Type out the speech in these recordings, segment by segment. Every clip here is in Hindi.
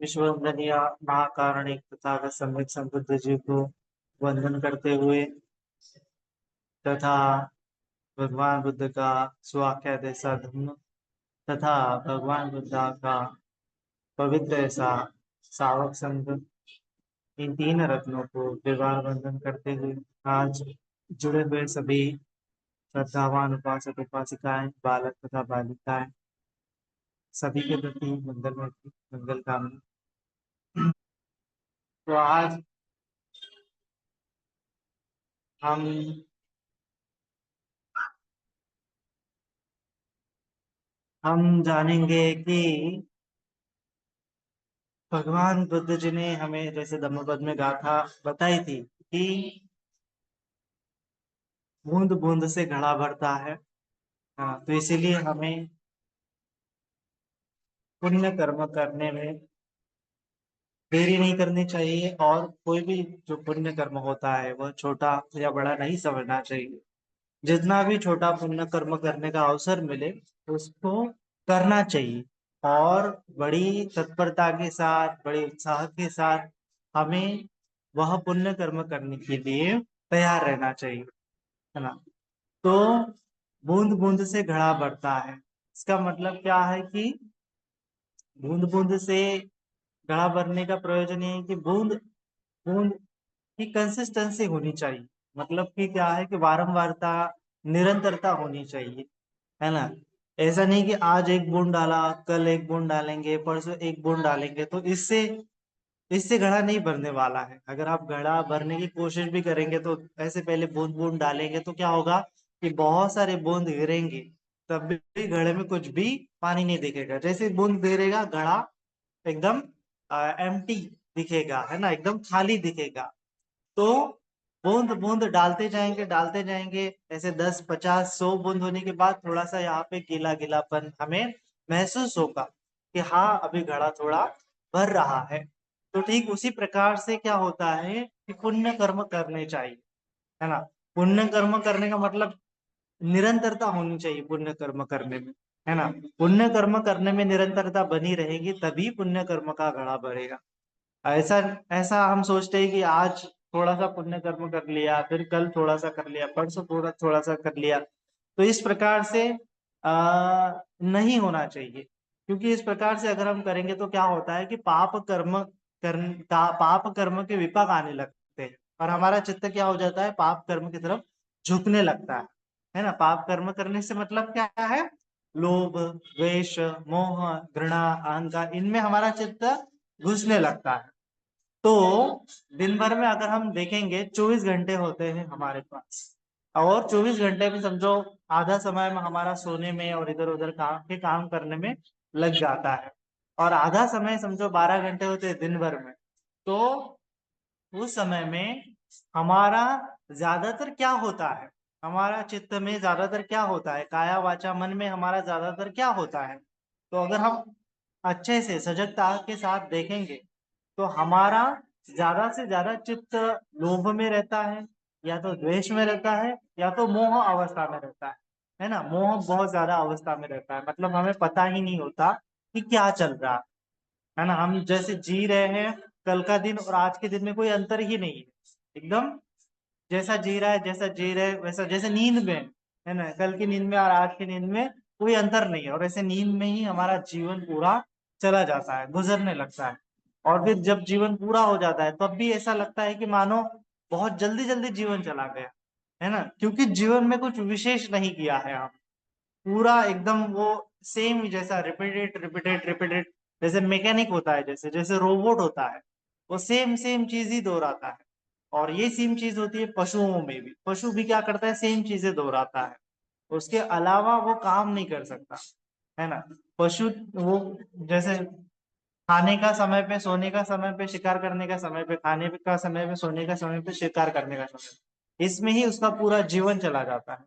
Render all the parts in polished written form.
विश्ववंदनीय महाकारुणिक तथागत सम्यक संबुद्ध जी को वंदन करते हुए तथा भगवान बुद्ध का स्वाख्यात ऐसा धम्म तथा भगवान बुद्ध का पवित्र ऐसा सावक संघ, इन तीन रत्नों को विवाह वंदन करते हुए आज जुड़े हुए सभी श्रद्धावान उपासक उपासिकाएं, बालक तथा बालिकाएं, सभी के प्रति मंगल कामना। तो आज हम जानेंगे कि भगवान बुद्ध जी ने हमें जैसे धम्मपद में गाथा बताई थी कि बूंद बूंद से घड़ा भरता है। हाँ, तो इसीलिए हमें पुण्य कर्म करने में देरी नहीं करनी चाहिए और कोई भी जो पुण्य कर्म होता है वह छोटा या बड़ा नहीं समझना चाहिए। जितना भी छोटा पुण्य कर्म करने का अवसर मिले उसको करना चाहिए और बड़ी तत्परता के साथ, बड़े उत्साह के साथ हमें वह पुण्य कर्म करने के लिए तैयार रहना चाहिए, है ना। तो बूंद बूंद से घड़ा भरता है, इसका मतलब क्या है कि बूंद बूंद से घड़ा भरने का प्रयोजन ये है कि बूंद बूंद की कंसिस्टेंसी होनी चाहिए। मतलब कि क्या है कि बारंबारता, निरंतरता होनी चाहिए, है ना। ऐसा नहीं कि आज एक बूंद डाला, कल एक बूंद डालेंगे, परसों एक बूंद डालेंगे, तो इससे इससे घड़ा नहीं भरने वाला है। अगर आप घड़ा भरने की कोशिश भी करेंगे तो ऐसे पहले बूंद बूंद डालेंगे तो क्या होगा कि बहुत सारे बूंद गिरेंगे, तब भी घड़े में कुछ भी पानी नहीं दिखेगा। जैसे बूंद गिरेगा घड़ा एकदम एम्प्टी दिखेगा, है ना, एकदम खाली दिखेगा। तो बूंद बूंद डालते जाएंगे, ऐसे 10 50 100 बूंद होने के बाद थोड़ा सा यहाँ पे गीला गीलापन हमें महसूस होगा कि हाँ अभी घड़ा थोड़ा भर रहा है। तो ठीक उसी प्रकार से क्या होता है कि पुण्य कर्म करने चाहिए, है ना। पुण्य कर्म करने का मतलब निरंतरता होनी चाहिए पुण्य कर्म करने में, है ना। पुण्य कर्म करने में निरंतरता बनी रहेगी तभी पुण्य कर्म का घड़ा भरेगा। ऐसा ऐसा हम सोचते हैं कि आज थोड़ा सा पुण्य कर्म कर लिया, फिर कल थोड़ा सा कर लिया, परसों थोड़ा थोड़ा सा कर लिया, तो इस प्रकार से नहीं होना चाहिए। क्योंकि इस प्रकार से अगर हम करेंगे तो क्या होता है कि पाप कर्म के विपाक आने लगते हैं और हमारा चित्त क्या हो जाता है, पाप कर्म की तरफ झुकने लगता है ना। पाप कर्म करने से मतलब क्या है, लोभ, द्वेष, मोह, घृणा, अहंकार, इनमें हमारा चित्त घुसने लगता है। तो दिन भर में अगर हम देखेंगे 24 घंटे होते हैं हमारे पास, और 24 घंटे में समझो आधा समय में हमारा सोने में और इधर उधर काम करने में लग जाता है, और आधा समय समझो 12 घंटे होते हैं दिन भर में। तो उस समय में हमारा ज्यादातर क्या होता है, हमारा चित्त में ज्यादातर क्या होता है, काया वाचा मन में हमारा ज्यादातर क्या होता है। तो अगर हम अच्छे से सजगता के साथ देखेंगे तो हमारा ज्यादा से ज्यादा चित्त लोभ में रहता है, या तो द्वेष में रहता है, या तो मोह अवस्था में रहता है ना। मोह बहुत ज्यादा अवस्था में रहता है, मतलब हमें पता ही नहीं होता कि क्या चल रहा है ना। हम जैसे जी रहे हैं, कल का दिन और आज के दिन में कोई अंतर ही नहीं है, एकदम जैसा जी रहे वैसा, जैसे नींद में, है ना, कल की नींद में और आज की नींद में कोई अंतर नहीं है, और ऐसे नींद में ही हमारा जीवन पूरा चला जाता है, गुजरने लगता है। और फिर जब जीवन पूरा हो जाता है तब भी ऐसा लगता है कि मानो बहुत जल्दी जल्दी जीवन चला गया, है ना, क्योंकि जीवन में कुछ विशेष नहीं किया है हम, पूरा एकदम वो सेम जैसा रिपीटेड रिपीटेड रिपीटेड, जैसे मैकेनिक होता है, जैसे जैसे रोबोट होता है, वो सेम सेम चीज ही दोहराता है। और ये सेम चीज होती है पशुओं में भी, पशु भी क्या करता है, सेम चीजें दोहराता है, उसके अलावा वो काम नहीं कर सकता, है ना। पशु वो जैसे खाने का समय पे, सोने का समय पे, शिकार करने का समय पे, खाने का समय पे, सोने का समय पे, शिकार करने का समय पे, इसमें ही उसका पूरा जीवन चला जाता है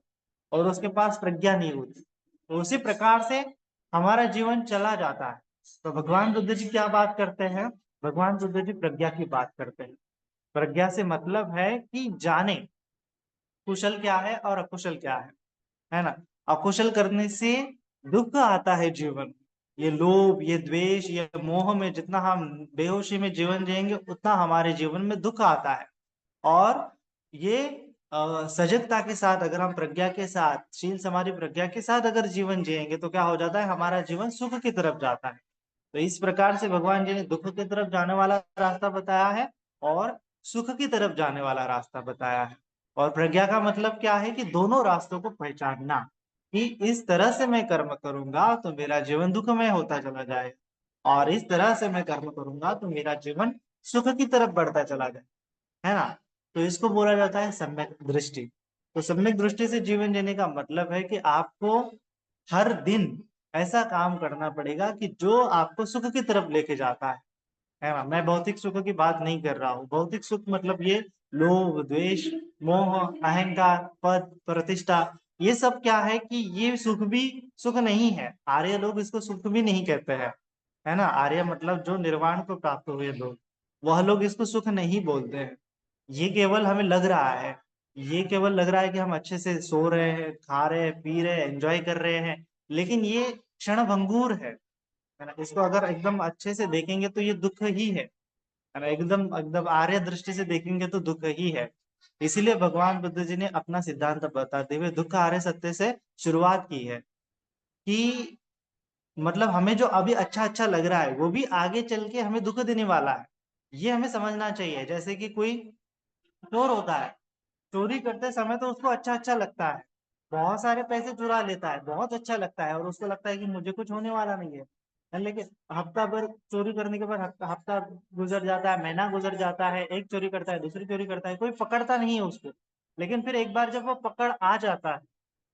और उसके पास प्रज्ञा नहीं होती। तो उसी प्रकार से हमारा जीवन चला जाता है। तो भगवान बुद्ध जी क्या बात करते हैं, भगवान बुद्ध जी प्रज्ञा की बात करते हैं। प्रज्ञा से मतलब है कि जाने कुशल क्या है और अकुशल क्या है ना। अकुशल करने से दुख आता है जीवन में, ये लोभ, ये द्वेष, ये मोह में जितना हम बेहोशी में जीवन जिएंगे, उतना हमारे जीवन में दुख आता है। और ये सजगता के साथ, अगर हम प्रज्ञा के साथ, शील समाधि प्रज्ञा के साथ अगर जीवन जिएंगे, तो क्या हो जाता है, हमारा जीवन सुख की तरफ जाता है। तो इस प्रकार से भगवान जी ने दुख की तरफ जाने वाला रास्ता बताया है और सुख की तरफ जाने वाला रास्ता बताया है। और प्रज्ञा का मतलब क्या है कि दोनों रास्तों को पहचानना, कि इस तरह से मैं कर्म करूंगा तो मेरा जीवन दुखमय होता चला जाए, और इस तरह से मैं कर्म करूंगा तो मेरा जीवन सुख की तरफ बढ़ता चला जाए, है ना। तो इसको बोला जाता है सम्यक दृष्टि। तो सम्यक दृष्टि से जीवन जीने का मतलब है कि आपको हर दिन ऐसा काम करना पड़ेगा कि जो आपको सुख की तरफ लेके जाता है ना। मैं भौतिक सुख की बात नहीं कर रहा हूँ। भौतिक सुख मतलब ये लोभ, द्वेष, मोह, अहंकार, पद, प्रतिष्ठा, ये सब क्या है कि ये सुख भी सुख नहीं है। आर्य लोग इसको सुख भी नहीं कहते हैं, है ना। आर्य मतलब जो निर्वाण को प्राप्त हुए लोग, वह लोग इसको सुख नहीं बोलते हैं। ये केवल हमें लग रहा है, ये केवल लग रहा है कि हम अच्छे से सो रहे हैं, खा रहे हैं, पी रहे हैं, एंजॉय कर रहे हैं, लेकिन ये क्षण भंगुर है ना। इसको अगर एकदम अच्छे से देखेंगे तो ये दुख ही है ना। एकदम एकदम आर्य दृष्टि से देखेंगे तो दुख ही है। इसीलिए भगवान बुद्ध जी ने अपना सिद्धांत बताते हुए दुख आर्य सत्य से शुरुआत की है, कि मतलब हमें जो अभी अच्छा अच्छा लग रहा है वो भी आगे चल के हमें दुख देने वाला है। ये हमें समझना चाहिए। जैसे कि कोई चोर होता है, चोरी करते समय तो उसको अच्छा अच्छा लगता है, बहुत सारे पैसे चुरा लेता है, बहुत अच्छा लगता है, और उसको लगता है कि मुझे कुछ होने वाला नहीं है। लेकिन हफ्ता भर चोरी करने के बाद हफ्ता गुजर जाता है, महीना गुजर जाता है, एक चोरी करता है, दूसरी चोरी करता है, कोई पकड़ता नहीं है उसको। लेकिन फिर एक बार जब वो पकड़ आ जाता है,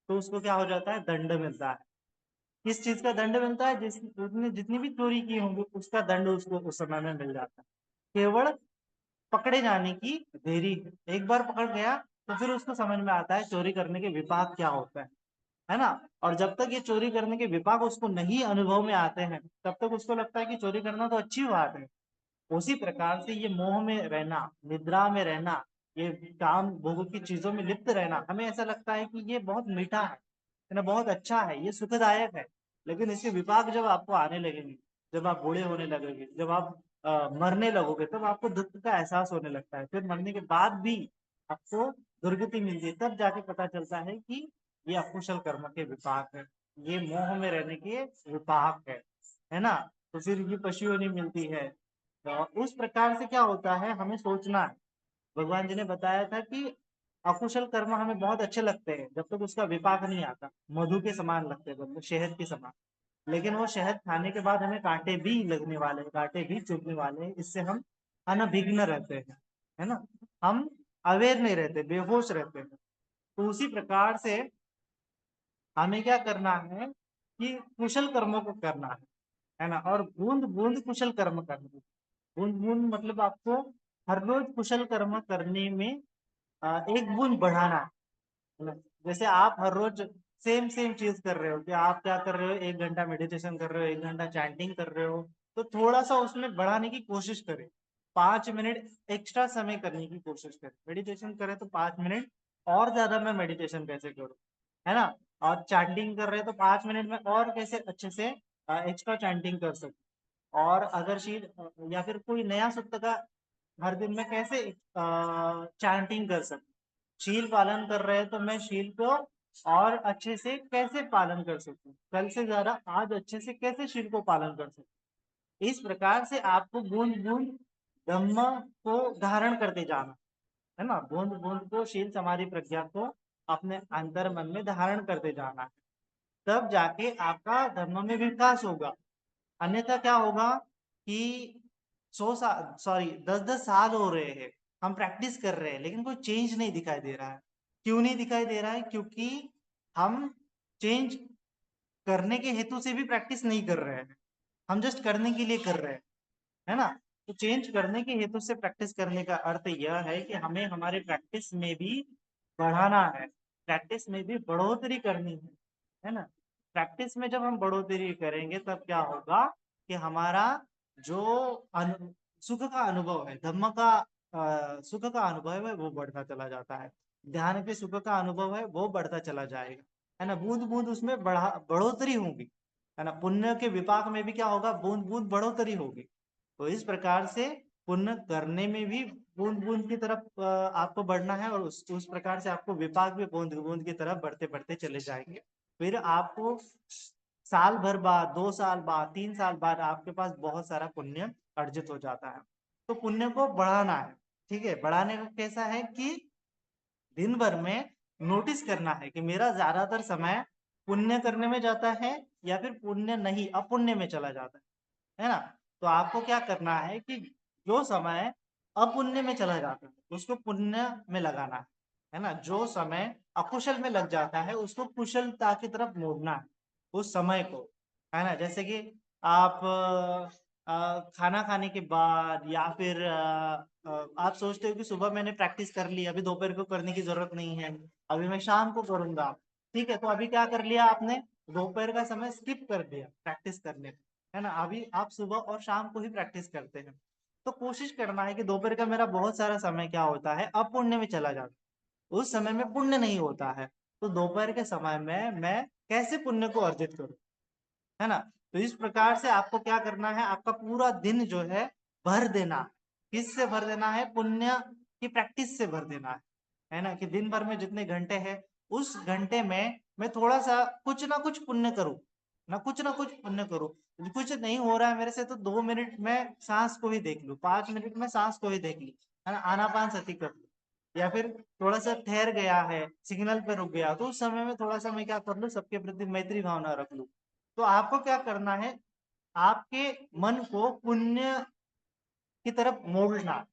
तो उसको क्या हो जाता है, दंड मिलता है। किस चीज का दंड मिलता है, उसने जितनी भी चोरी की होंगी उसका दंड उसको उस समय में मिल जाता है। केवल पकड़े जाने की देरी है। एक बार पकड़ गया तो फिर उसको समझ में आता है चोरी करने के विपाक क्या होता है ना। और जब तक ये चोरी करने के विपाक उसको नहीं अनुभव में आते हैं, तब तक उसको लगता है कि चोरी करना तो अच्छी बात है। उसी प्रकार से ये मोह में रहना, निद्रा में रहना, ये काम भोग की चीजों में लिप्त रहना, हमें ऐसा लगता है कि ये बहुत मीठा है ना, बहुत अच्छा है, ये सुखदायक है। लेकिन इसके विपाक जब आपको आने लगेंगे, जब आप बूढ़े होने लगोगे, जब आप मरने लगोगे, तब आपको दुख का एहसास होने लगता है। फिर मरने के बाद भी आपको दुर्गति मिलती है, तब जाके पता चलता है कि ये अकुशल कर्म के विपाक है, ये मोह में रहने के विपाक है ना। तो फिर ये पशुओं नहीं मिलती है। तो उस प्रकार से क्या होता है, हमें सोचना है। भगवान जी ने बताया था कि अकुशल कर्म हमें बहुत अच्छे लगते हैं जब तक उसका विपाक नहीं आता, मधु के समान लगते हैं, मतलब शहद के समान। लेकिन वो शहद खाने के बाद हमें कांटे भी लगने वाले हैं, कांटे भी चुभने वाले हैं, इससे हम अनभिघ्न रहते हैं, है ना। हम अवेयर नहीं रहते, बेहोश रहते हैं। तो उसी प्रकार से हमें क्या करना है कि कुशल कर्मों को करना है ना। और बूंद बूंद कुशल कर्म करना है। बूंद बूंद मतलब आपको हर रोज कुशल कर्म करने में एक बूंद बढ़ाना है ना। जैसे आप हर रोज सेम सेम चीज कर रहे हो, कि आप क्या कर रहे हो, 1 घंटा मेडिटेशन कर रहे हो, 1 घंटा चैंटिंग कर रहे हो, तो थोड़ा सा उसमें बढ़ाने की कोशिश करें। 5 मिनट एक्स्ट्रा समय करने की कोशिश करें। मेडिटेशन करें तो 5 मिनट और ज्यादा मैं मेडिटेशन कैसे करूँ, है ना। और चैंटिंग कर रहे हैं तो 5 मिनट में और कैसे अच्छे से एक्स्ट्रा चैंटिंग कर सकते। और अगर शील या फिर कोई नया सूक्त का हर दिन में कैसे चैंटिंग कर सकते। शील पालन कर रहे हैं तो मैं शील को और अच्छे से कैसे पालन कर सकती हूँ, कल से ज्यादा आज अच्छे से कैसे शील को पालन कर सकती हूँ। इस प्रकार से आपको बूंद बूंद धम्म को धारण करते जाना, है ना। बूंद बूंद को, शील समाधि प्रज्ञा को अपने अंतर मन में धारण करते जाना है। तब जाके आपका धर्म में विकास होगा। अन्यथा क्या होगा कि 100 साल, सॉरी 10-10 साल हो रहे हैं, हम प्रैक्टिस कर रहे हैं, लेकिन कोई चेंज नहीं दिखाई दे रहा है। क्यों नहीं दिखाई दे रहा है, क्योंकि हम चेंज करने के हेतु से भी प्रैक्टिस नहीं कर रहे हैं, हम जस्ट करने के लिए कर रहे हैं, है ना। तो चेंज करने के हेतु से प्रैक्टिस करने का अर्थ यह है कि हमें हमारे प्रैक्टिस में भी बढ़ाना है, प्रैक्टिस में भी बढ़ोतरी करनी है ना। प्रैक्टिस में जब हम बढ़ोतरी करेंगे तब क्या होगा कि हमारा जो सुख का अनुभव है, धम्म का सुख का अनुभव है, वो बढ़ता चला जाता है। ध्यान के सुख का अनुभव है वो बढ़ता चला जाएगा, है ना। बूंद बूंद उसमें बढ़ोतरी होगी। है ना। पुण्य के विपाक में भी क्या होगा, बूंद बूंद बढ़ोतरी होगी। तो इस प्रकार से पुण्य करने में भी बूंद बूंद की तरफ आपको बढ़ना है, और उस प्रकार से आपको विपाक भी बूंद बूंद की तरफ बढ़ते बढ़ते चले जाएंगे। फिर आपको साल भर बाद, 2 साल बाद, 3 साल बाद आपके पास बहुत सारा पुण्य अर्जित हो जाता है। तो पुण्य को बढ़ाना है, ठीक है। बढ़ाने का कैसा है कि दिन भर में नोटिस करना है कि मेरा ज्यादातर समय पुण्य करने में जाता है या फिर पुण्य नहीं अपुण्य में चला जाता है ना। तो आपको क्या करना है कि जो समय अपुण्य में चला जाता है उसको पुण्य में लगाना है ना। जो समय अकुशल में लग जाता है उसको कुशलता की तरफ मोड़ना है उस समय को, है ना। जैसे कि आप खाना खाने के बाद या फिर आप सोचते हो कि सुबह मैंने प्रैक्टिस कर ली, अभी दोपहर को करने की जरूरत नहीं है, अभी मैं शाम को करूंगा। ठीक है, तो अभी क्या कर लिया आपने, दोपहर का समय स्किप कर दिया प्रैक्टिस करने में, है ना। अभी आप सुबह और शाम को ही प्रैक्टिस करते हैं। तो कोशिश करना है कि दोपहर का मेरा बहुत सारा समय क्या होता है, अपुण्य में चला जाता है, उस समय में पुण्य नहीं होता है। तो दोपहर के समय में मैं कैसे पुण्य को अर्जित करूं, है ना। तो इस प्रकार से आपको क्या करना है, आपका पूरा दिन जो है भर देना, किससे भर देना है, पुण्य की प्रैक्टिस से भर देना है ना। कि दिन भर में जितने घंटे हैं उस घंटे में मैं थोड़ा सा कुछ पुण्य करूं, ना कुछ पुण्य करूं। कुछ नहीं हो रहा है मेरे से तो 2 मिनट में सांस को ही देख लूं, 5 मिनट में सांस को ही देख ली, है ना, आनापान सती कर लूं। या फिर थोड़ा सा ठहर गया है, सिग्नल पे रुक गया, तो उस समय में थोड़ा सा मैं क्या कर लूं, सबके प्रति मैत्री भावना रख लूं। तो आपको क्या करना है, आपके मन को पुण्य की तरफ मोड़ना,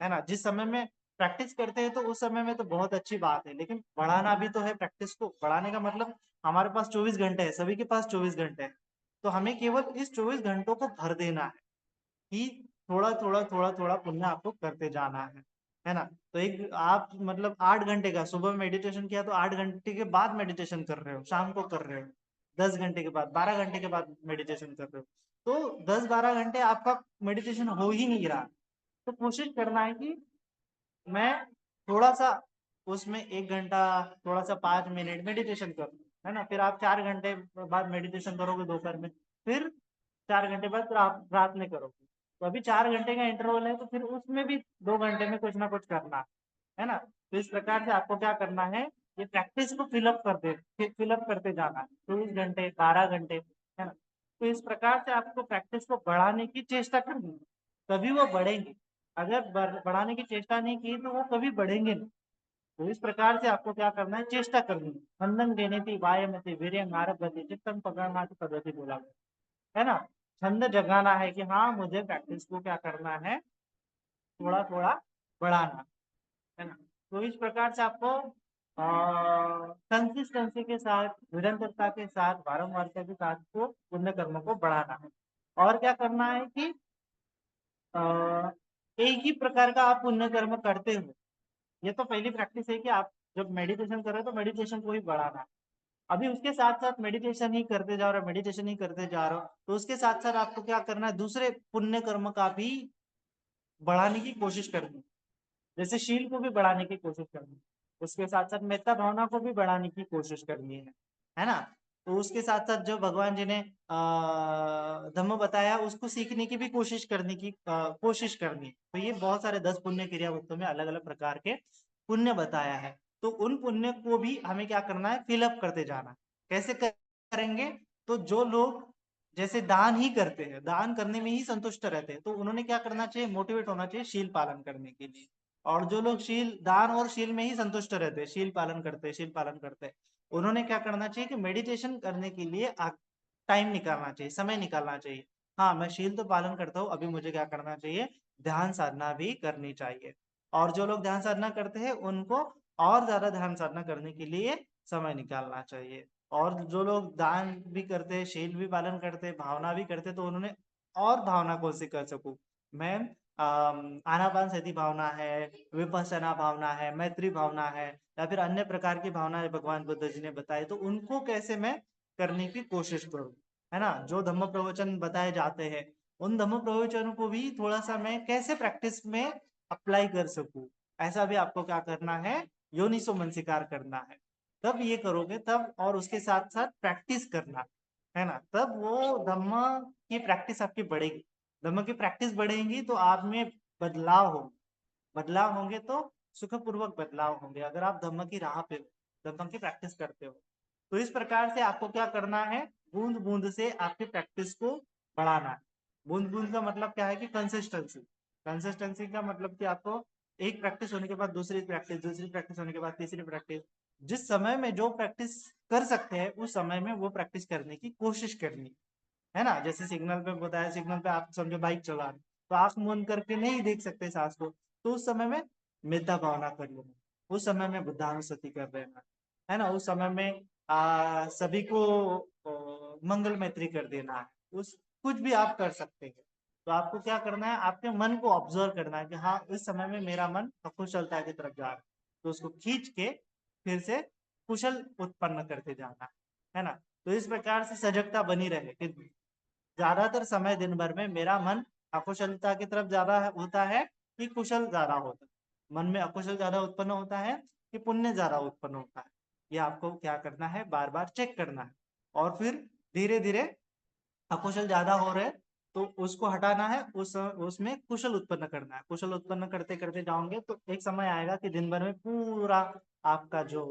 है ना। जिस समय में प्रैक्टिस करते हैं तो उस समय में तो बहुत अच्छी बात है, लेकिन बढ़ाना भी तो है। प्रैक्टिस को बढ़ाने का मतलब हमारे पास 24 घंटे है, सभी के पास 24 घंटे है, तो हमें केवल इस 24 घंटों को भर देना है कि थोड़ा थोड़ा पुण्य आपको करते जाना है ना। तो एक आप मतलब 8 घंटे का सुबह मेडिटेशन किया तो 8 घंटे के बाद मेडिटेशन कर रहे हो, शाम को कर रहे हो, 10 घंटे के बाद, 12 घंटे के बाद मेडिटेशन कर रहे हो, तो 10-12 घंटे आपका मेडिटेशन हो ही नहीं रहा। तो कोशिश करना है कि मैं थोड़ा सा उसमें 1 घंटा, थोड़ा सा 5 मिनट मेडिटेशन करूँ, है ना। फिर आप 4 घंटे बाद मेडिटेशन करोगे दोपहर में, फिर 4 घंटे बाद फिर आप रात में करोगे। तो अभी 4 घंटे का इंटरवल है, तो फिर उसमें भी 2 घंटे में कुछ ना कुछ करना है ना। तो इस प्रकार से आपको क्या करना है, ये प्रैक्टिस को फिलअप करते जाना है, 24 घंटे, 12 घंटे, है ना। तो इस प्रकार से आपको प्रैक्टिस को बढ़ाने की चेष्टा करनी है, तभी वो बढ़ेंगे। अगर बढ़ाने की चेष्टा नहीं की तो वो कभी बढ़ेंगे नहीं। तो इस प्रकार से आपको क्या करना है, चेष्टा करनी है। छंदन देने थी वायमति वीर्यं आरभते चित्तम पगड़ना पद्धति बोला गया है ना। छंद जगाना है कि हाँ मुझे प्रैक्टिस को क्या करना है, थोड़ा थोड़ा बढ़ाना, है ना। तो इस प्रकार से आपको कंसिस्टेंसी के साथ, निरंतरता के साथ, बारंबारता के साथ को पुण्य कर्म को बढ़ाना है। और क्या करना है कि अ, एक ही प्रकार का आप पुण्य कर्म करते हो। ये तो पहली प्रैक्टिस है कि आप जब मेडिटेशन कर रहे हो तो मेडिटेशन को ही बढ़ाना है। अभी उसके साथ साथ मेडिटेशन ही करते जा रहे हो, मेडिटेशन ही करते जा रहे हो, तो उसके साथ साथ आपको क्या करना है, दूसरे पुण्य कर्म का भी बढ़ाने की कोशिश करनी है। जैसे शील को भी बढ़ाने की कोशिश करनी है, उसके साथ साथ मेत्ता भावना को भी बढ़ाने की कोशिश करनी है ना। तो उसके साथ साथ जो भगवान जी ने धम्म बताया उसको सीखने की भी कोशिश करने की कोशिश करनी है। तो ये बहुत सारे 10 पुण्य क्रिया वृत्तों में अलग अलग प्रकार के पुण्य बताया है। तो उन पुण्य को भी हमें क्या करना है, फिलअप करते जाना है। कैसे करेंगे, तो जो लोग जैसे दान ही करते हैं, दान करने में ही संतुष्ट रहते हैं, तो उन्होंने क्या करना चाहिए, मोटिवेट होना चाहिए शील पालन करने के लिए। और जो लोग शील, दान और शील में ही संतुष्ट रहते हैं, शील पालन करते हैं, उन्होंने क्या करना चाहिए कि मेडिटेशन करने के लिए टाइम निकालना चाहिए, समय निकालना चाहिए। हाँ मैं शील तो पालन करता हूँ, अभी मुझे क्या करना चाहिए, ध्यान साधना भी करनी चाहिए। और जो लोग ध्यान साधना करते हैं उनको और ज्यादा ध्यान साधना करने के लिए समय निकालना चाहिए। और जो लोग दान भी करते हैं, शील भी पालन करते हैं, भावना भी करते हैं, तो उन्होंने और भावना कौन सी कर सकूं मैं, आनापान सती भावना है, विपස්සना भावना है, मैत्री भावना है, या फिर अन्य प्रकार की भावना है भगवान बुद्ध जी ने बताई, तो उनको कैसे मैं करने की कोशिश करूं, है ना। जो धम्म प्रवचन बताए जाते हैं उन धम्म प्रवचनों को भी थोड़ा सा मैं कैसे प्रैक्टिस में अप्लाई कर सकूं, ऐसा भी आपको क्या करना है, योनिसो मनसिकार करना है। तब ये करोगे तब, और उसके साथ साथ प्रैक्टिस करना, है ना, तब वो धम्म की प्रैक्टिस आपकी बढ़ेगी। धम्म की प्रैक्टिस बढ़ेगी तो आप में बदलाव हो, बदलाव होंगे तो सुखपूर्वक बदलाव होंगे, अगर आप धम्म की राह पे हो, धम्म की प्रैक्टिस करते हो। तो इस प्रकार से आपको क्या करना है, बूंद बूंद से आपकी प्रैक्टिस को बढ़ाना है। बूंद बूंद का मतलब क्या है कि कंसिस्टेंसी। कंसिस्टेंसी का मतलब कि आपको एक प्रैक्टिस होने के बाद दूसरी प्रैक्टिस, दूसरी प्रैक्टिस होने के बाद तीसरी प्रैक्टिस, जिस समय में जो प्रैक्टिस कर सकते हैं उस समय में वो प्रैक्टिस करने की कोशिश करनी है ना। जैसे सिग्नल पे बताया, सिग्नल पे आप समझो बाइक चला रहे, तो आंख बंद करके नहीं देख सकते सांस को, तो उस समय में मेधा भावना कर लेना, उस समय में बुद्धानुस्मृति कर लेना, है ना। उस समय में सभी को मंगल मैत्री कर देना है, उस कुछ भी आप कर सकते हैं। तो आपको क्या करना है, आपके मन को ऑब्जर्व करना है कि हाँ इस समय में मेरा मन अकुशलता की तरफ जा रहा है, तो उसको खींच के फिर से कुशल उत्पन्न करते जाना है ना। तो इस प्रकार से सजगता बनी रहे कि ज्यादातर समय दिन भर में मेरा मन अकुशलता की तरफ ज्यादा होता है कि कुशल ज्यादा होता है, मन में अकुशल ज्यादा उत्पन्न होता है कि पुण्य ज्यादा उत्पन्न होता है, ये आपको क्या करना है, बार बार चेक करना है। और फिर धीरे धीरे अकुशल ज्यादा हो रहे तो उसको हटाना है, उसमें कुशल उत्पन्न करना है। कुशल उत्पन्न करते करते जाओगे तो एक समय आएगा कि दिन भर में पूरा आपका जो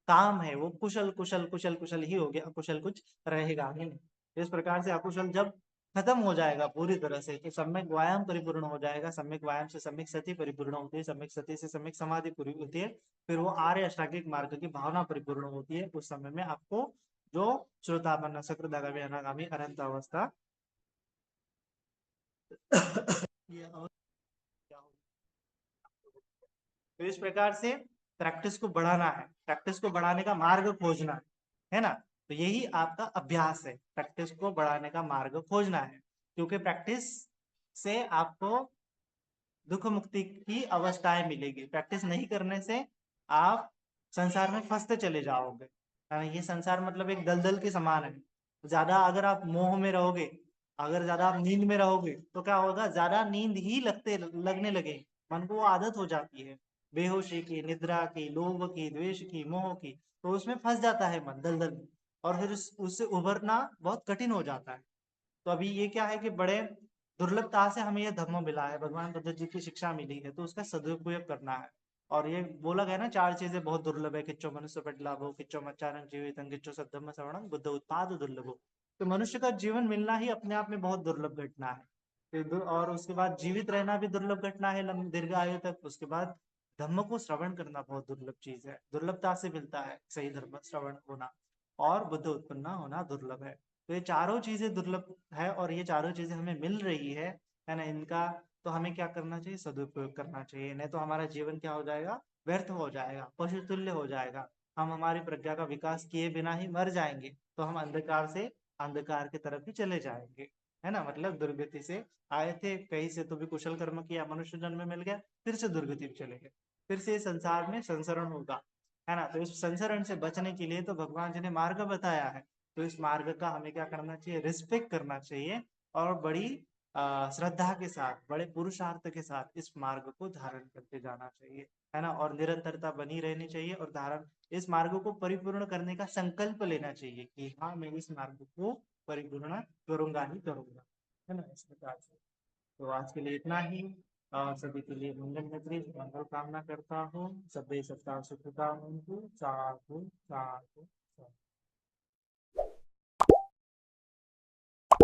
काम है वो कुशल कुशल कुशल कुशल ही हो गया, अकुशल कुछ रहेगा ही नहीं। इस प्रकार से अकुशल जब खत्म हो जाएगा पूरी तरह से तो सम्यक व्यायाम परिपूर्ण हो जाएगा, सम्यक व्यायाम से सम्यक सती परिपूर्ण होती है, सम्यक सती से सम्यक समाधि पूरी होती है, फिर वो आर्य अष्टांगिक मार्ग की भावना परिपूर्ण होती है। उस समय में आपको जो श्रोतापन्न सकृदागामी अनागामी अनंत अवस्था ये और क्या होगा। तो इस प्रकार से प्रैक्टिस को बढ़ाना है, प्रैक्टिस को बढ़ाने का मार्ग खोजना है ना। तो यही आपका अभ्यास है, प्रैक्टिस को बढ़ाने का मार्ग खोजना है, क्योंकि प्रैक्टिस से आपको दुख मुक्ति की अवस्थाएं मिलेगी। प्रैक्टिस नहीं करने से आप संसार में फंसते चले जाओगे। ये संसार मतलब एक दलदल के समान है। ज्यादा अगर आप मोह में रहोगे, अगर ज्यादा आप नींद में रहोगे तो क्या होगा, ज्यादा नींद ही लगने लगे, मन को वो आदत हो जाती है बेहोशी की, निद्रा की, लोभ की, द्वेष की, मोह की, तो उसमें फंस जाता है मन दलदल में, और फिर उससे उभरना बहुत कठिन हो जाता है। तो अभी ये क्या है कि बड़े दुर्लभता से हमें यह धर्म मिला है, भगवान बुद्ध जी की शिक्षा मिली है, तो उसका सदुपयोग करना है। और ये बोला गया ना, चार चीजें बहुत दुर्लभ है, किच्चो मनुष्य पटलाभो, किच्चो मच्चारण जीवितं, किच्चो सद्धम्म श्रवणं, बुद्ध उत्पाद दुर्लभो। तो मनुष्य का जीवन मिलना ही अपने आप में बहुत दुर्लभ घटना है। और उसके बाद जीवित रहना भी दुर्लभ घटना है दीर्घ आयु तक। उसके बाद धम्म को श्रवण करना बहुत दुर्लभ चीज है, दुर्लभता से मिलता है सही धर्म श्रवण होना, और बुद्ध उत्पन्न होना दुर्लभ है। तो ये चारों चीजें दुर्लभ है और ये चारों चीजें हमें मिल रही है ना, इनका तो हमें क्या करना चाहिए, सदुपयोग करना चाहिए, नहीं तो हमारा जीवन क्या हो जाएगा, व्यर्थ हो जाएगा, पशु तुल्य हो जाएगा। हम हमारी प्रज्ञा का विकास किए बिना ही मर जाएंगे, तो हम अंधकार से अंधकार की तरफ ही चले जाएंगे, है ना। मतलब दुर्गति से आए थे कहीं से, तो भी कुशल कर्म किया, मनुष्य जन्म में मिल गया, फिर से दुर्गति में चले गए, फिर से संसार में संसरण होगा, है ना। तो इस संसरण से बचने के लिए तो भगवान जी ने मार्ग बताया है, तो इस मार्ग का हमें क्या करना चाहिए, रिस्पेक्ट करना चाहिए, और बड़ी श्रद्धा के साथ, बड़े पुरुषार्थ के साथ इस मार्ग को धारण करते जाना चाहिए, है ना। और निरंतरता बनी रहनी चाहिए, और धारण इस मार्ग को परिपूर्ण करने का संकल्प लेना चाहिए कि हाँ मैं इस मार्ग को परिपूर्ण करूंगा ही करूंगा, है ना, इस प्रकार से। तो आज के लिए इतना ही। सभी के लिए मंगल मैत्री मंगल कामना करता हूँ, सभी सत्ता सुखता हूँ। साधु साधु साधु।